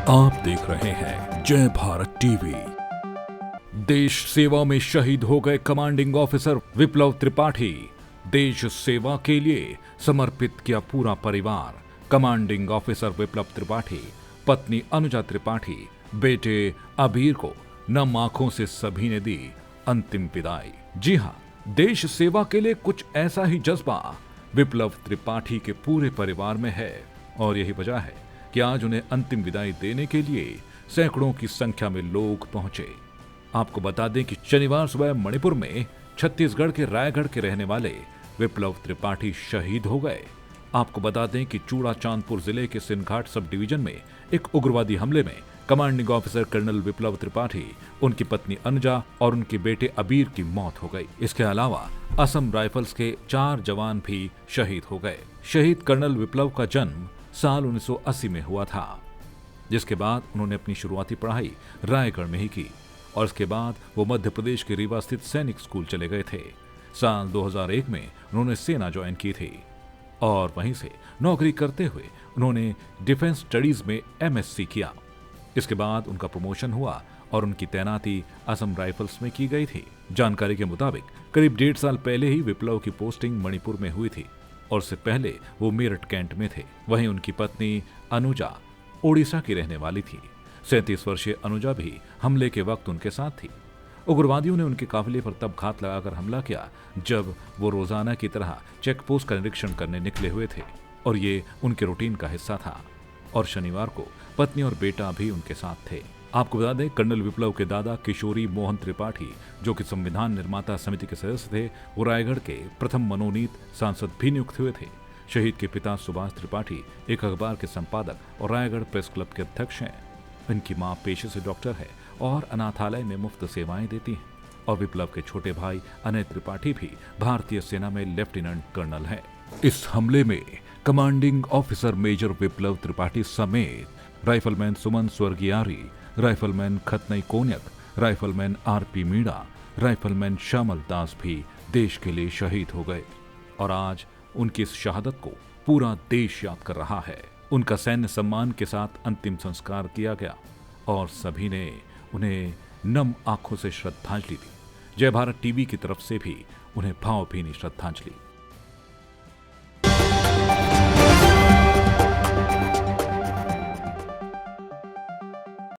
आप देख रहे हैं जय भारत टीवी। देश सेवा में शहीद हो गए कमांडिंग ऑफिसर विप्लव त्रिपाठी। देश सेवा के लिए समर्पित किया पूरा परिवार। कमांडिंग ऑफिसर विप्लव त्रिपाठी, पत्नी अनुजा त्रिपाठी, बेटे अबीर को नम आंखों से सभी ने दी अंतिम विदाई। जी हां, देश सेवा के लिए कुछ ऐसा ही जज्बा विप्लव त्रिपाठी के पूरे परिवार में है और यही वजह है कि आज उन्हें अंतिम विदाई देने के लिए सैकड़ों की संख्या में लोग पहुंचे। आपको बता दें कि शनिवार सुबह मणिपुर में छत्तीसगढ़ के रायगढ़ के रहने वाले विप्लव त्रिपाठी शहीद हो गए। आपको बता दें कि चूड़ा चांदपुर जिले के सिनघाट सब डिवीजन में एक उग्रवादी हमले में कमांडिंग ऑफिसर कर्नल विप्लव त्रिपाठी, उनकी पत्नी अनुजा और उनके बेटे अबीर की मौत हो गई। इसके अलावा असम राइफल्स के 4 जवान भी शहीद हो गए। शहीद कर्नल विप्लव का जन्म साल 1980 में हुआ था, जिसके बाद उन्होंने अपनी शुरुआती पढ़ाई रायगढ़ में ही की और इसके बाद वो मध्य प्रदेश के रीवा स्थित सैनिक स्कूल चले गए थे। साल 2001 में उन्होंने सेना ज्वाइन की थी और वहीं से नौकरी करते हुए उन्होंने डिफेंस स्टडीज में MSc किया। इसके बाद उनका प्रमोशन हुआ और उनकी तैनाती असम राइफल्स में की गई थी। जानकारी के मुताबिक करीब 1.5 साल पहले ही विप्लव की पोस्टिंग मणिपुर में हुई थी और उससे पहले वो मेरठ कैंट में थे। वहीं उनकी पत्नी अनुजा ओडिशा की रहने वाली थी। 37 वर्षीय अनुजा भी हमले के वक्त उनके साथ थी। उग्रवादियों ने उनके काफिले पर तब घात लगाकर हमला किया जब वो रोजाना की तरह चेक पोस्ट का निरीक्षण करने निकले हुए थे और ये उनके रूटीन का हिस्सा था और शनिवार को पत्नी और बेटा भी उनके साथ थे। आपको बता दें, कर्नल विप्लव के दादा किशोरी मोहन त्रिपाठी, जो कि संविधान निर्माता समिति के सदस्य थे, वो रायगढ़ के प्रथम मनोनीत सांसद भी नियुक्त हुए थे। शहीद के पिता सुभाष त्रिपाठी एक अखबार के संपादक और रायगढ़ प्रेस क्लब के अध्यक्ष हैं। इनकी मां पेशे से डॉक्टर है और अनाथालय में मुफ्त सेवाएं देती हैं और विप्लव के छोटे भाई अनय त्रिपाठी भी भारतीय सेना में लेफ्टिनेंट कर्नल है। इस हमले में commanding officer major Viplav Tripathi समेत rifleman Suman Swargiyari, rifleman Khatnei Konyak, rifleman RP Meena, rifleman Shyamal Das भी देश के लिए शहीद हो गए और आज उनकी इस शहादत को पूरा देश याद कर रहा है। उनका सैन्य सम्मान के साथ अंतिम संस्कार किया गया और सभी ने उन्हें नम आंखों से श्रद्धांजलि दी। जय भारत टीवी की तरफ से भी उन्हें भावभीनी श्रद्धांजलि।